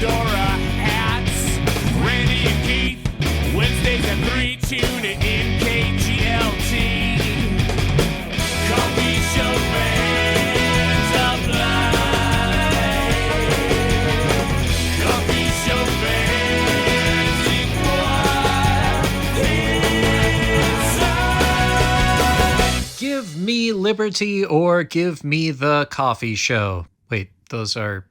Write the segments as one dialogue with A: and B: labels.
A: fedora hats. Randy and Keith, Wednesdays at 3, tune it in KGLT. Coffee show fans apply. Coffee show fans inside.
B: Give me liberty or give me the coffee show. Wait, those are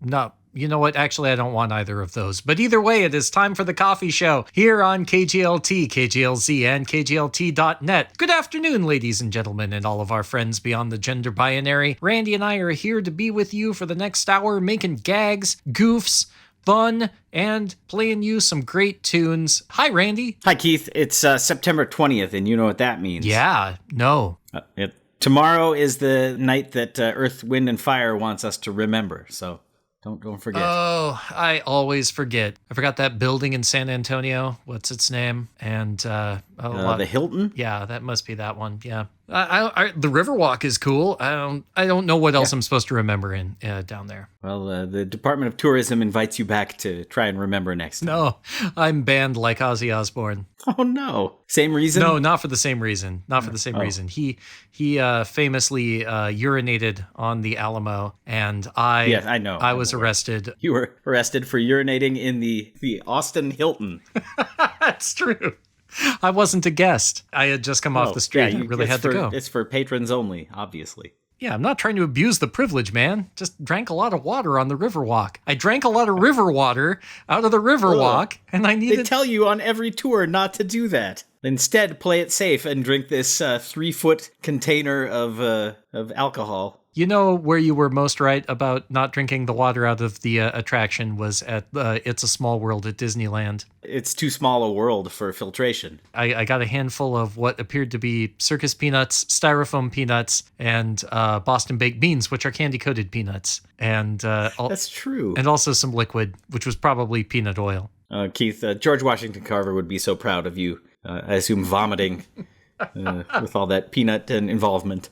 B: not... You know what? Actually, I don't want either of those. But either way, it is time for the coffee show here on KGLT, KGLZ, and KGLT.net. Good afternoon, ladies and gentlemen, and all of our friends beyond the gender binary. Randy and I are here to be with you for the next hour, making gags, goofs, fun, and playing you some great tunes. Hi, Randy.
C: Hi, Keith. It's September 20th, and you know what that means.
B: Yeah, no.
C: Tomorrow is the night that Earth, Wind, and Fire wants us to remember, so... Don't forget.
B: Oh, I always forget. I forgot that building in San Antonio. What's its name? And
C: the Hilton?
B: Yeah, that must be that one. Yeah. The Riverwalk is cool. I don't know what else I'm supposed to remember down there.
C: Well, the Department of Tourism invites you back to try and remember next time.
B: No, I'm banned like Ozzy Osbourne.
C: Oh no! Same reason?
B: No, not for the same reason. Not for the same reason. He famously urinated on the Alamo, and I
C: know.
B: I was arrested.
C: You were arrested for urinating in the Austin Hilton.
B: That's true. I wasn't a guest. I had just come off the street and really had to go.
C: It's for patrons only, obviously.
B: Yeah, I'm not trying to abuse the privilege, man. Just drank a lot of water on the Riverwalk. I drank a lot of river water out of the Riverwalk, and I needed...
C: They tell you on every tour not to do that. Instead, play it safe and drink this 3-foot container of alcohol.
B: You know where you were most right about not drinking the water out of the attraction was at It's a Small World at Disneyland.
C: It's too small a world for filtration.
B: I got a handful of what appeared to be circus peanuts, styrofoam peanuts, and Boston baked beans, which are candy-coated peanuts. And
C: that's true.
B: And also some liquid, which was probably peanut oil.
C: Keith, George Washington Carver would be so proud of you. I assume vomiting with all that peanut and involvement.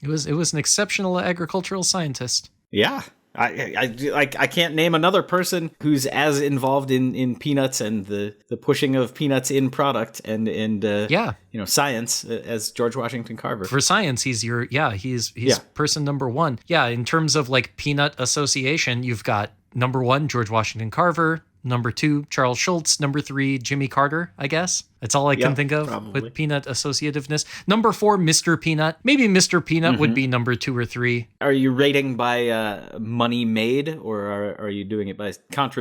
B: It was an exceptional agricultural scientist.
C: Yeah. I can't name another person who's as involved in peanuts and the pushing of peanuts in product and science as George Washington Carver.
B: For science, he's person number one. Yeah, in terms of like peanut association, you've got number 1 George Washington Carver, number 2 Charles Schultz, number 3 Jimmy Carter, I guess. That's all I can think of with peanut associativeness. Number 4 Mr. Peanut. Maybe Mr. Peanut would be number 2 or 3.
C: Are you rating by money made, or are you doing it by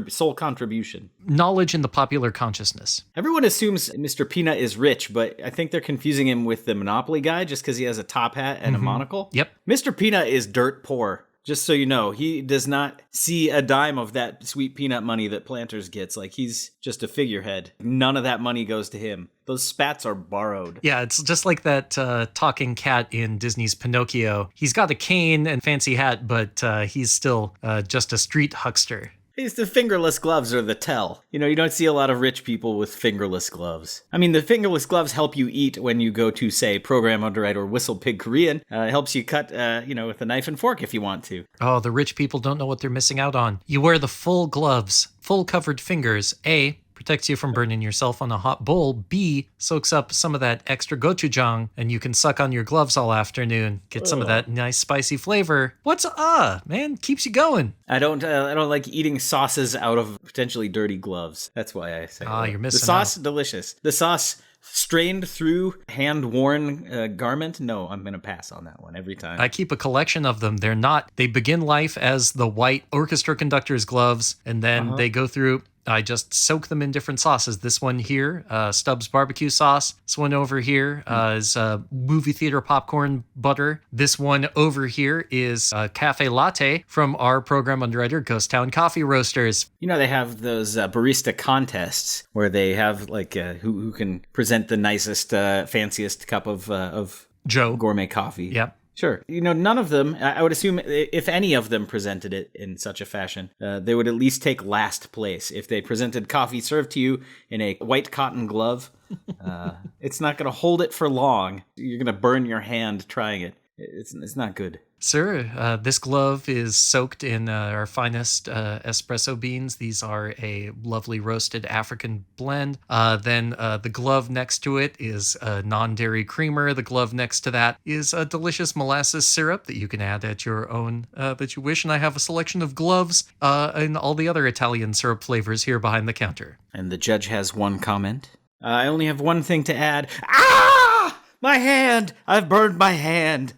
C: sole contribution?
B: Knowledge in the popular consciousness.
C: Everyone assumes Mr. Peanut is rich, but I think they're confusing him with the Monopoly guy just because he has a top hat and a monocle.
B: Yep.
C: Mr. Peanut is dirt poor. Just so you know, he does not see a dime of that sweet peanut money that Planters gets. Like, he's just a figurehead. None of that money goes to him. Those spats are borrowed.
B: Yeah, it's just like that talking cat in Disney's Pinocchio. He's got a cane and fancy hat, but he's still just a street huckster.
C: The fingerless gloves are the tell. You know, you don't see a lot of rich people with fingerless gloves. I mean, the fingerless gloves help you eat when you go to, say, Program Underwrite or Whistle Pig Korean. It helps you cut, with a knife and fork if you want to.
B: Oh, the rich people don't know what they're missing out on. You wear the full gloves, full covered fingers. A, protects you from burning yourself on a hot bowl. B, soaks up some of that extra gochujang, and you can suck on your gloves all afternoon. Get some of that nice spicy flavor. What's man? Keeps you going.
C: I don't like eating sauces out of potentially dirty gloves. That's why I say.
B: You're missing
C: the sauce.
B: out.
C: Delicious. The sauce strained through hand-worn garment. No, I'm gonna pass on that one every time.
B: I keep a collection of them. They begin life as the white orchestra conductor's gloves, and then they go through. I just soak them in different sauces. This one here, Stubbs barbecue sauce. This one over here is movie theater popcorn butter. This one over here is cafe latte from our program underwriter, Ghost Town Coffee Roasters.
C: You know, they have those barista contests where they have like who can present the nicest, fanciest cup of
B: Joe
C: gourmet coffee.
B: Yep.
C: Sure. You know, none of them, I would assume if any of them presented it in such a fashion, they would at least take last place. If they presented coffee served to you in a white cotton glove, it's not going to hold it for long. You're going to burn your hand trying it. It's not good.
B: Sir, this glove is soaked in our finest espresso beans. These are a lovely roasted African blend. Then the glove next to it is a non-dairy creamer. The glove next to that is a delicious molasses syrup that you can add at your own that you wish. And I have a selection of gloves and all the other Italian syrup flavors here behind the counter.
C: And the judge has one comment. I only have one thing to add. Ah! My hand! I've burned my hand.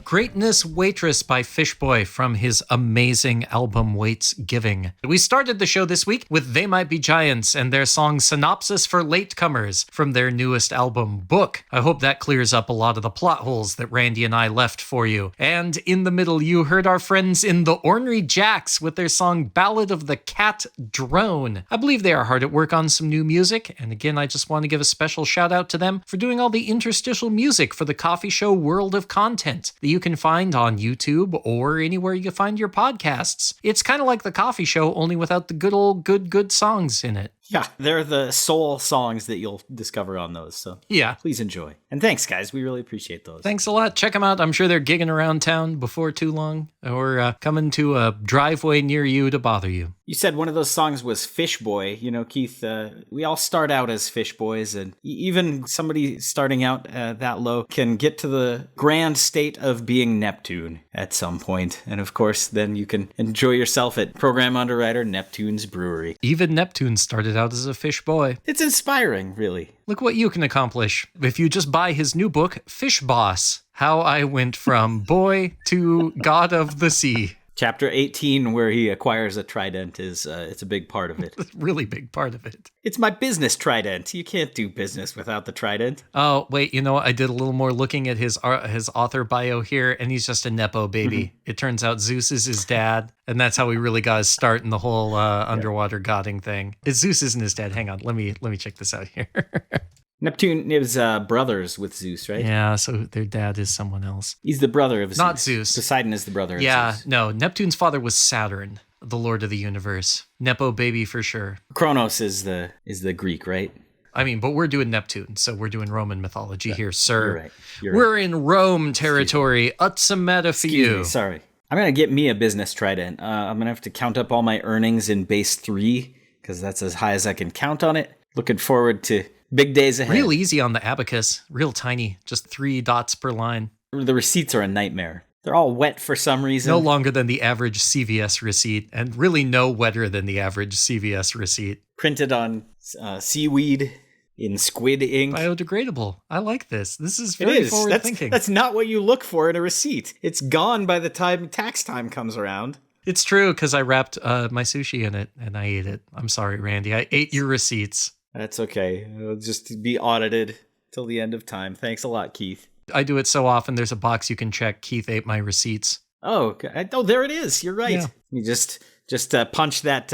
B: Greatness Waitress by Fishboy from his amazing album Waits Giving. We started the show this week with They Might Be Giants and their song Synopsis for Latecomers from their newest album Book. I hope that clears up a lot of the plot holes that Randy and I left for you. And in the middle, you heard our friends in the Ornery Jacks with their song Ballad of the Cat Drone. I believe they are hard at work on some new music, and again, I just want to give a special shout out to them for doing all the interstitial music for the coffee show World of Content that you can find on YouTube or anywhere you find your podcasts. It's kind of like the coffee show, only without the good old good songs in it.
C: Yeah, they're the soul songs that you'll discover on those, so
B: Yeah.
C: please enjoy. And thanks, guys. We really appreciate those.
B: Thanks a lot. Check them out. I'm sure they're gigging around town before too long, or coming to a driveway near you to bother you.
C: You said one of those songs was Fish Boy. You know, Keith, we all start out as fish boys, and even somebody starting out that low can get to the grand state of being Neptune at some point. And of course, then you can enjoy yourself at program underwriter Neptune's Brewery.
B: Even Neptune started out as a fish boy.
C: It's inspiring, really.
B: Look what you can accomplish if you just buy his new book, Fishboss, How I Went From Boy to God of the Sea.
C: Chapter 18, where he acquires a trident, is it's a big part of it.
B: Really big part of it.
C: It's my business trident. You can't do business without the trident.
B: Oh, wait, you know what? I did a little more looking at his author bio here, and he's just a nepo baby. It turns out Zeus is his dad, and that's how he really got his start in the whole underwater godding thing. Zeus isn't his dad. Hang on, let me check this out here.
C: Neptune is brothers with Zeus, right?
B: Yeah, so their dad is someone else.
C: He's the brother of Zeus.
B: Not Zeus.
C: Poseidon is the brother of
B: Yeah,
C: Zeus.
B: no, Neptune's father was Saturn, the lord of the universe. Nepo baby for sure.
C: Kronos is the Greek, right?
B: I mean, but we're doing Neptune, so we're doing Roman mythology here, sir.
C: You're right.
B: We're in Rome territory. What's the matter for
C: Excuse
B: you?
C: me, sorry. I'm going to get me a business trident. I'm going to have to count up all my earnings in base 3, because that's as high as I can count on it. Looking forward to big days ahead.
B: Real easy on the abacus. Real tiny. Just 3 dots per line.
C: The receipts are a nightmare. They're all wet for some reason.
B: No longer than the average CVS receipt, and really no wetter than the average CVS receipt.
C: Printed on seaweed in squid ink.
B: Biodegradable. I like this. This is
C: It
B: very
C: is.
B: forward thinking.
C: That's not what you look for in a receipt. It's gone by the time tax time comes around.
B: It's true, because I wrapped my sushi in it, and I ate it. I'm sorry, Randy. I ate your receipts.
C: That's okay. It'll just be audited till the end of time. Thanks a lot, Keith.
B: I do it so often, there's a box you can check. Keith ate my receipts.
C: Oh, okay. Oh, there it is. You're right.
B: Yeah.
C: You just punch that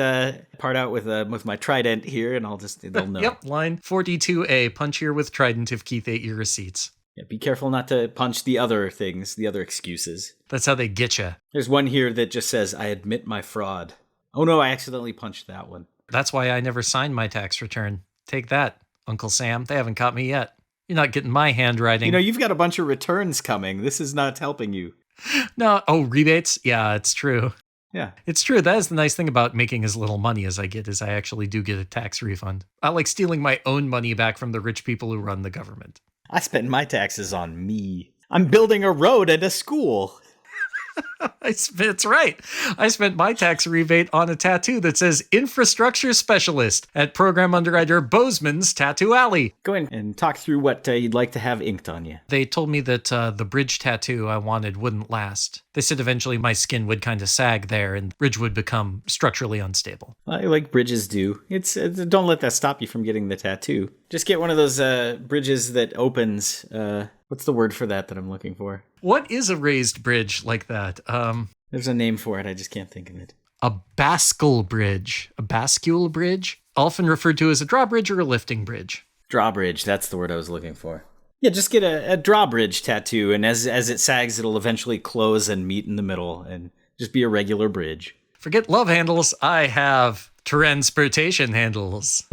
C: part out with my trident here, and they'll know.
B: Yep, line 42A. Punch here with trident if Keith ate your receipts.
C: Yeah, be careful not to punch the other things, the other excuses.
B: That's how they get you.
C: There's one here that just says, "I admit my fraud." Oh no, I accidentally punched that one.
B: That's why I never signed my tax return. Take that, Uncle Sam. They haven't caught me yet. You're not getting my handwriting.
C: You know, you've got a bunch of returns coming. This is not helping you.
B: No. Oh, rebates? Yeah, it's true.
C: Yeah.
B: It's true. That is the nice thing about making as little money as I get, is I actually do get a tax refund. I like stealing my own money back from the rich people who run the government.
C: I spend my taxes on me. I'm building a road and a school.
B: That's right. I spent my tax rebate on a tattoo that says Infrastructure Specialist at Program Underwriter Bozeman's Tattoo Alley.
C: Go in and talk through what you'd like to have inked on you.
B: They told me that the bridge tattoo I wanted wouldn't last. They said eventually my skin would kind of sag there and the bridge would become structurally unstable.
C: Like bridges do. Don't let that stop you from getting the tattoo. Just get one of those bridges that opens. What's the word for that I'm looking for?
B: What is a raised bridge like that?
C: There's a name for it. I just can't think of it.
B: A bascule bridge. A bascule bridge? Often referred to as a drawbridge or a lifting bridge.
C: Drawbridge. That's the word I was looking for. Yeah, just get a drawbridge tattoo, and as it sags, it'll eventually close and meet in the middle, and just be a regular bridge.
B: Forget love handles, I have transportation handles.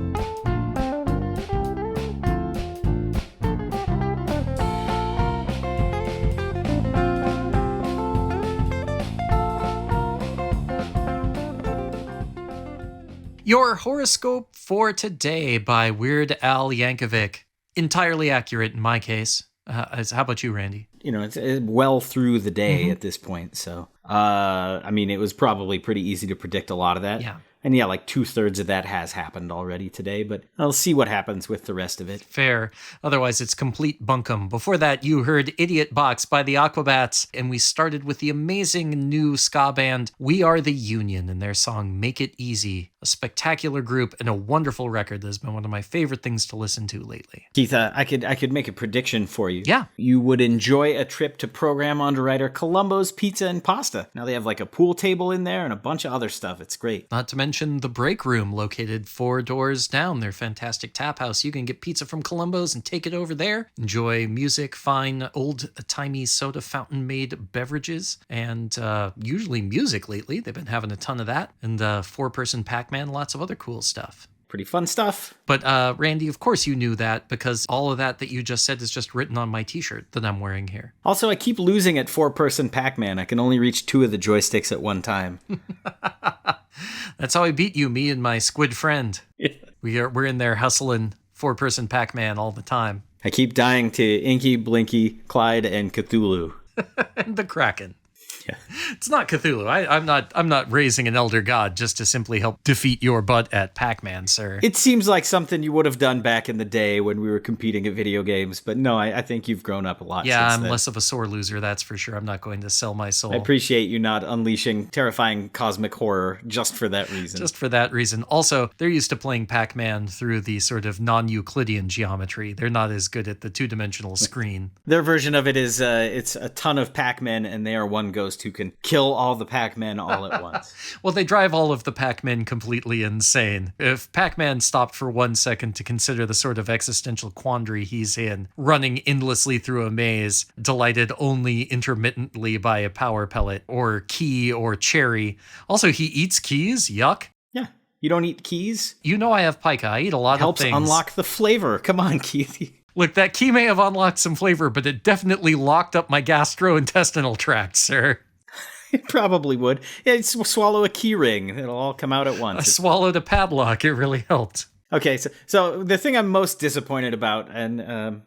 B: Your horoscope for today by Weird Al Yankovic. Entirely accurate in my case. How about you, Randy?
C: It's well through the day at this point. So, it was probably pretty easy to predict a lot of that.
B: Yeah.
C: And yeah, like 2/3 of that has happened already today, but I'll see what happens with the rest of it.
B: Fair. Otherwise, it's complete bunkum. Before that, you heard Idiot Box by the Aquabats, and we started with the amazing new ska band We Are the Union and their song Make It Easy, a spectacular group and a wonderful record that has been one of my favorite things to listen to lately.
C: Keith, I could make a prediction for you.
B: Yeah.
C: You would enjoy a trip to Program Underwriter Columbo's Pizza and Pasta. Now they have like a pool table in there and a bunch of other stuff. It's great.
B: Not to mention the Break Room, located 4 doors down, their fantastic tap house. You can get pizza from Columbo's and take it over there. Enjoy music, fine old-timey soda fountain-made beverages, and usually music lately. They've been having a ton of that. And 4-person Pac-Man, lots of other cool stuff.
C: Pretty fun stuff.
B: But Randy, of course you knew that, because all of that you just said is just written on my t-shirt that I'm wearing here.
C: Also, I keep losing at 4-person Pac-Man. I can only reach 2 of the joysticks at one time.
B: That's how I beat you, me and my squid friend. We're in there hustling 4-person Pac-Man all the time.
C: I keep dying to Inky, Blinky, Clyde, and Cthulhu.
B: And the Kraken.
C: Yeah.
B: It's not Cthulhu. I'm not raising an elder god just to simply help defeat your butt at Pac-Man, sir.
C: It seems like something you would have done back in the day when we were competing at video games, but no, I think you've grown up a lot
B: Yeah,
C: since
B: I'm
C: then.
B: less of a sore loser, that's for sure. I'm not going to sell my soul.
C: I appreciate you not unleashing terrifying cosmic horror just for that reason.
B: Just for that reason. Also, they're used to playing Pac-Man through the sort of non-Euclidean geometry. They're not as good at the two-dimensional screen.
C: Their version of it is it's a ton of Pac-Men, and they are one ghost who can kill all the Pac-Men all at once.
B: Well, they drive all of the Pac-Men completely insane. If Pac-Man stopped for 1 second to consider the sort of existential quandary he's in, running endlessly through a maze, delighted only intermittently by a power pellet or key or cherry. Also, he eats keys? Yuck.
C: Yeah. You don't eat keys?
B: You know I have pica. I eat a lot
C: Helps
B: of things.
C: unlock the flavor. Come on, Keith.
B: Look, that key may have unlocked some flavor, but it definitely locked up my gastrointestinal tract, sir.
C: It probably would. Yeah, swallow a key ring. It'll all come out at once.
B: I swallowed a padlock. It really helped.
C: Okay, so the thing I'm most disappointed about, and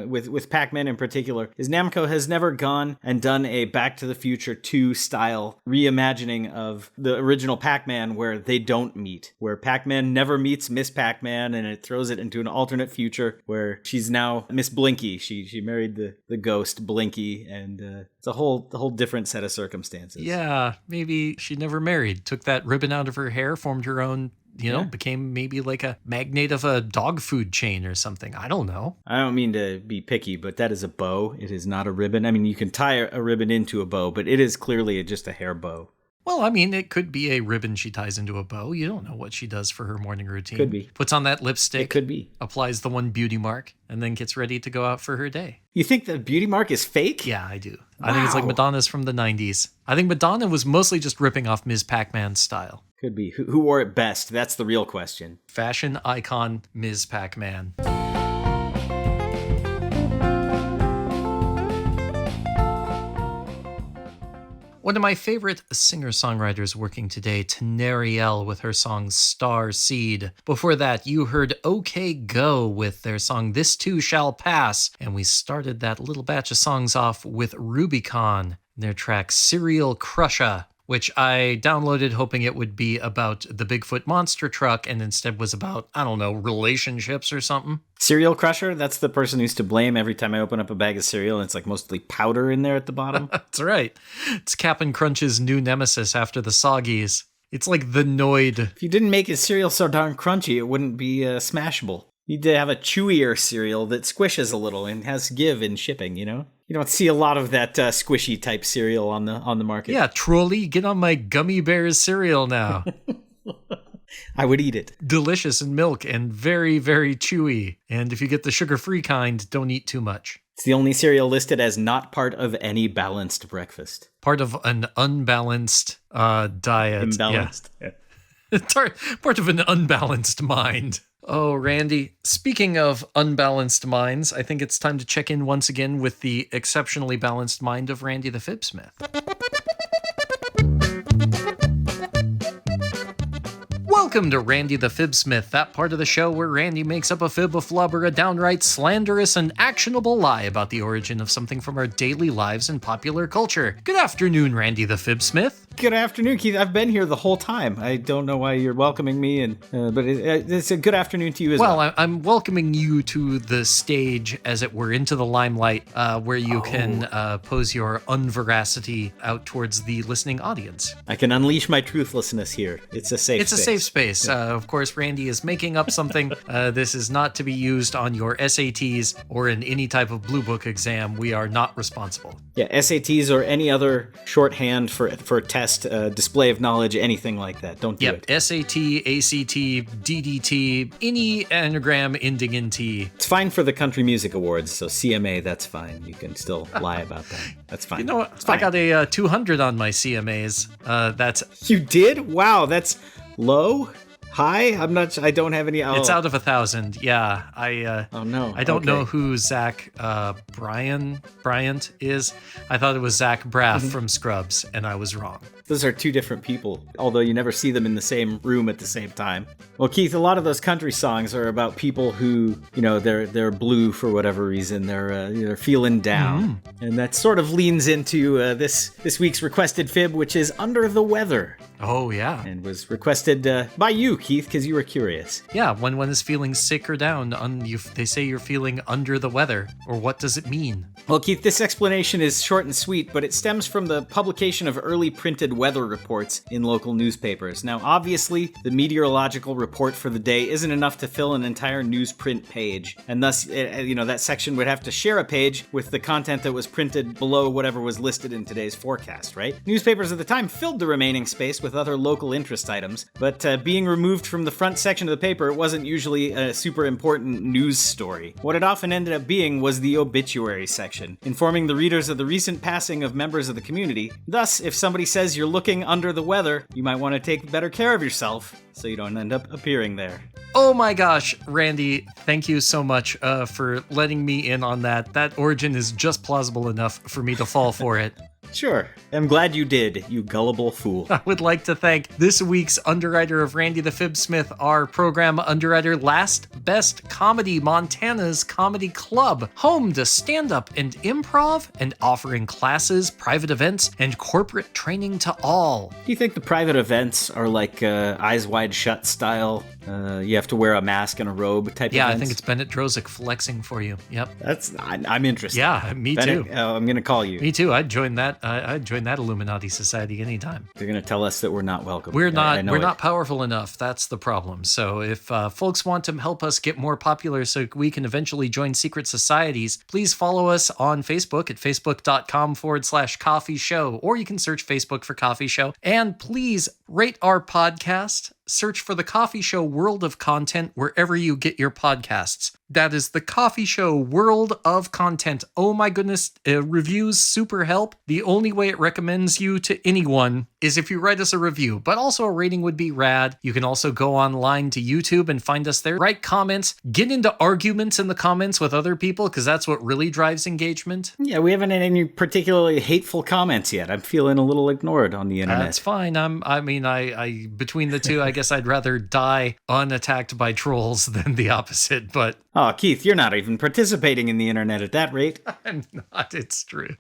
C: with Pac-Man in particular, is Namco has never gone and done a Back to the Future 2 style reimagining of the original Pac-Man where they don't meet, where Pac-Man never meets Miss Pac-Man, and it throws it into an alternate future where she's now Miss Blinky. She married the ghost Blinky, and it's a whole different set of circumstances.
B: Yeah, maybe she never married. Took that ribbon out of her hair, formed her own. Became maybe like a magnate of a dog food chain or something. I don't know.
C: I don't mean to be picky, but that is a bow. It is not a ribbon. I mean, you can tie a ribbon into a bow, but it is clearly just a hair bow.
B: Well, I mean, it could be a ribbon she ties into a bow. You don't know what she does for her morning routine.
C: Could be.
B: Puts on that lipstick.
C: It could be.
B: Applies the one beauty mark, and then gets ready to go out for her day.
C: You think the beauty mark is fake?
B: Yeah, I do. I think it's like Madonna's from the 90s. I think Madonna was mostly just ripping off Ms. Pac-Man's style.
C: Could be. Who wore it best? That's the real question.
B: Fashion icon Ms. Pac-Man. One of my favorite singer-songwriters working today, Tenariel, with her song Star Seed. Before that, you heard OK Go with their song This Too Shall Pass. And we started that little batch of songs off with Rubicon, their track Serial Crusher, which I downloaded hoping it would be about the Bigfoot monster truck and instead was about, I don't know, relationships or something.
C: Cereal Crusher? That's the person who's to blame every time I open up a bag of cereal and it's like mostly powder in there at the bottom.
B: That's right. It's Cap'n Crunch's new nemesis after the Soggies. It's like the Noid.
C: If you didn't make his cereal so darn crunchy, it wouldn't be smashable. You need to have a chewier cereal that squishes a little and has give in shipping, you know? You don't see a lot of that squishy type cereal on the market.
B: Yeah, Trolley, get on my Gummy Bears cereal now.
C: I would eat it.
B: Delicious in milk and very, very chewy. And if you get the sugar-free kind, don't eat too much.
C: It's the only cereal listed as not part of any balanced breakfast.
B: Part of an unbalanced diet.
C: Imbalanced.
B: Yeah. Part of an unbalanced mind. Oh, Randy, speaking of unbalanced minds, I think it's time to check in once again with the exceptionally balanced mind of Randy the Fibsmith. Welcome to Randy the Fibsmith, that part of the show where Randy makes up a fib, a flub, or a downright slanderous and actionable lie about the origin of something from our daily lives and popular culture. Good afternoon, Randy the Fibsmith.
C: Good afternoon, Keith. I've been here the whole time. I don't know why you're welcoming me, but it's a good afternoon to you as well.
B: Well, I'm welcoming you to the stage, as it were, into the limelight, where you can pose your unveracity out towards the listening audience.
C: I can unleash my truthlessness here. It's a safe space.
B: It's a safe space. Of course, Randy is making up something. This is not to be used on your SATs or in any type of Blue Book exam. We are not responsible.
C: Yeah, SATs or any other shorthand for test, display of knowledge, anything like that. Don't do it.
B: SAT, ACT, DDT, any anagram ending in T.
C: It's fine for the Country Music Awards, so CMA, that's fine. You can still lie about that. That's fine.
B: You know what? I got a 200 on my CMAs.
C: You did? Wow, that's low? High? I don't have any.
B: It's out of 1,000. Yeah.
C: Oh no.
B: I don't know who Zach Bryant is. I thought it was Zach Braff from Scrubs, and I was wrong.
C: Those are two different people, although you never see them in the same room at the same time. Well, Keith, a lot of those country songs are about people who, they're blue for whatever reason. They're feeling down. And that sort of leans into this week's requested fib, which is Under the Weather.
B: Oh, yeah.
C: And was requested by you, Keith, because you were curious.
B: Yeah, when one is feeling sick or down, they say you're feeling under the weather. Or what does it mean?
C: Well, Keith, this explanation is short and sweet, but it stems from the publication of early printed weather reports in local newspapers. Now, obviously, the meteorological report for the day isn't enough to fill an entire newsprint page, and thus, that section would have to share a page with the content that was printed below whatever was listed in today's forecast, right? Newspapers at the time filled the remaining space with other local interest items, but being removed from the front section of the paper, it wasn't usually a super important news story. What it often ended up being was the obituary section, informing the readers of the recent passing of members of the community. Thus, if somebody says you're looking under the weather, you might want to take better care of yourself so you don't end up appearing there.
B: Oh my gosh, Randy, thank you so much for letting me in on that. That origin is just plausible enough for me to fall for it.
C: Sure. I'm glad you did, you gullible fool.
B: I would like to thank this week's underwriter of Randy the Fibsmith, our program underwriter, Last Best Comedy, Montana's comedy club, home to stand-up and improv, and offering classes, private events, and corporate training to all.
C: Do you think the private events are like Eyes Wide Shut style? You have to wear a mask and a robe type
B: Yeah,
C: events?
B: I think it's Bennett Drozik flexing for you. Yep.
C: I'm interested.
B: Yeah, me
C: Bennett,
B: too.
C: I'm going to call you.
B: Me too. I'd join that. I'd join that Illuminati society anytime.
C: They're going to tell us that we're not welcome.
B: We're
C: I know
B: not. We're
C: it.
B: not powerful enough. That's the problem. So if folks want to help us get more popular, so we can eventually join secret societies, please follow us on Facebook at facebook.com/coffee show, or you can search Facebook for Coffee Show. And please rate our podcast. Search for the Coffee Show World of Content wherever you get your podcasts. That is the Coffee Show World of Content. Oh my goodness, reviews super help. The only way it recommends you to anyone is if you write us a review, but also a rating would be rad. You can also go online to YouTube and find us there. Write comments, get into arguments in the comments with other people, because that's what really drives engagement.
C: Yeah, we haven't had any particularly hateful comments yet. I'm feeling a little ignored on the internet.
B: That's fine. I between the two, I guess I'd rather die unattacked by trolls than the opposite, but...
C: Oh, Keith, you're not even participating in the internet at that rate.
B: I'm not, it's true.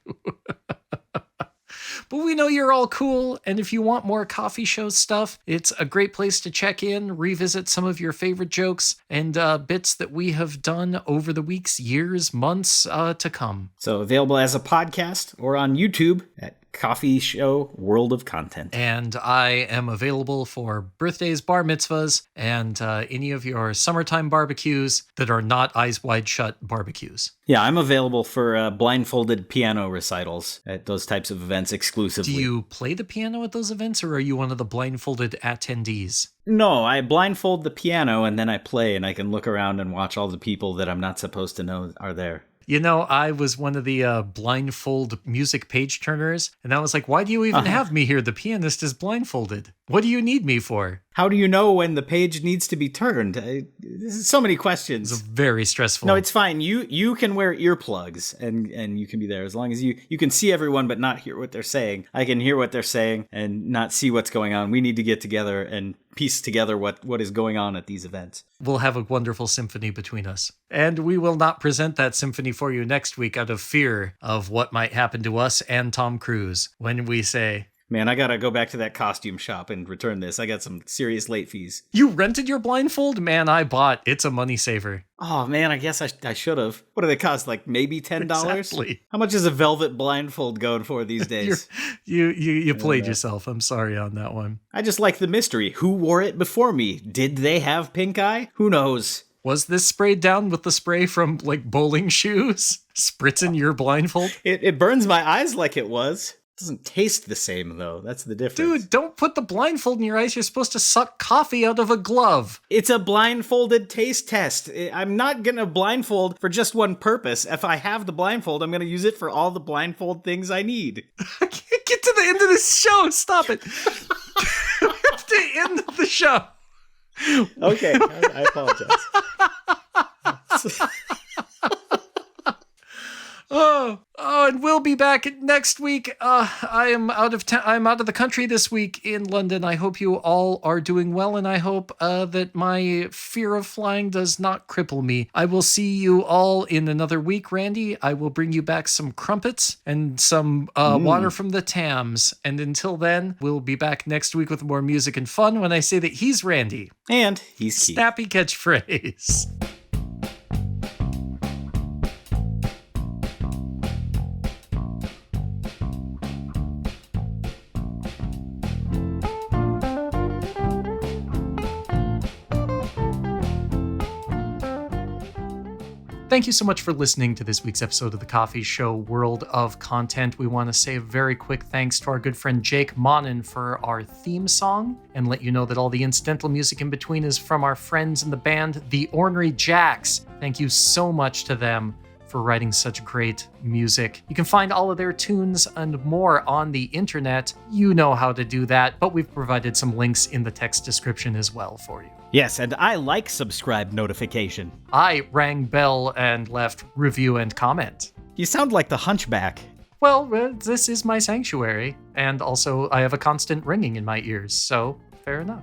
B: But we know you're all cool, and if you want more Coffee Show stuff, it's a great place to check in, revisit some of your favorite jokes and bits that we have done over the weeks, years, months to come.
C: So available as a podcast or on YouTube at Coffee Show World of Content.
B: And I am available for birthdays, bar mitzvahs, and any of your summertime barbecues that are not eyes wide shut barbecues.
C: Yeah, I'm available for blindfolded piano recitals at those types of events exclusively.
B: Do you play the piano at those events, or are you one of the blindfolded attendees?
C: No, I blindfold the piano and then I play, and I can look around and watch all the people that I'm not supposed to know are there.
B: You know, I was one of the blindfold music page turners, and I was like, why do you even have me here? The pianist is blindfolded. What do you need me for?
C: How do you know when the page needs to be turned? This is so many questions.
B: It's very stressful.
C: No, it's fine. You can wear earplugs and you can be there as long as you can see everyone but not hear what they're saying. I can hear what they're saying and not see what's going on. We need to get together and piece together what is going on at these events.
B: We'll have a wonderful symphony between us. And we will not present that symphony for you next week out of fear of what might happen to us and Tom Cruise when we say,
C: man, I gotta go back to that costume shop and return this. I got some serious late fees.
B: You rented your blindfold? Man, I bought. It's a money saver.
C: Oh man, I guess I should have. What do they cost? Like maybe $10?
B: Exactly.
C: How much is a velvet blindfold going for these days?
B: You played yourself. I'm sorry on that one.
C: I just like the mystery. Who wore it before me? Did they have pink eye? Who knows?
B: Was this sprayed down with the spray from, like, bowling shoes? Spritzing your blindfold?
C: It burns my eyes like it was. It doesn't taste the same, though. That's the difference.
B: Dude, don't put the blindfold in your eyes. You're supposed to suck coffee out of a glove.
C: It's a blindfolded taste test. I'm not going to blindfold for just one purpose. If I have the blindfold, I'm going to use it for all the blindfold things I need.
B: I can't get to the end of this show. Stop it. We have to end the show.
C: Okay, I apologize.
B: And we'll be back next week. I'm out of the country this week in London. I hope you all are doing well, and I hope that my fear of flying does not cripple me. I will see you all in another week, Randy. I will bring you back some crumpets and some water from the Thames. And until then, we'll be back next week with more music and fun when I say that he's Randy.
C: And he's Keith.
B: Snappy catchphrase. Thank you so much for listening to this week's episode of The Coffee Show World of Content. We want to say a very quick thanks to our good friend Jake Monin for our theme song, and let you know that all the incidental music in between is from our friends in the band The Ornery Jacks. Thank you so much to them for writing such great music. You can find all of their tunes and more on the internet. You know how to do that, but we've provided some links in the text description as well for you.
C: Yes, and I like subscribe notification.
B: I rang bell and left review and comment.
C: You sound like the Hunchback.
B: Well, this is my sanctuary, and also I have a constant ringing in my ears, so fair enough.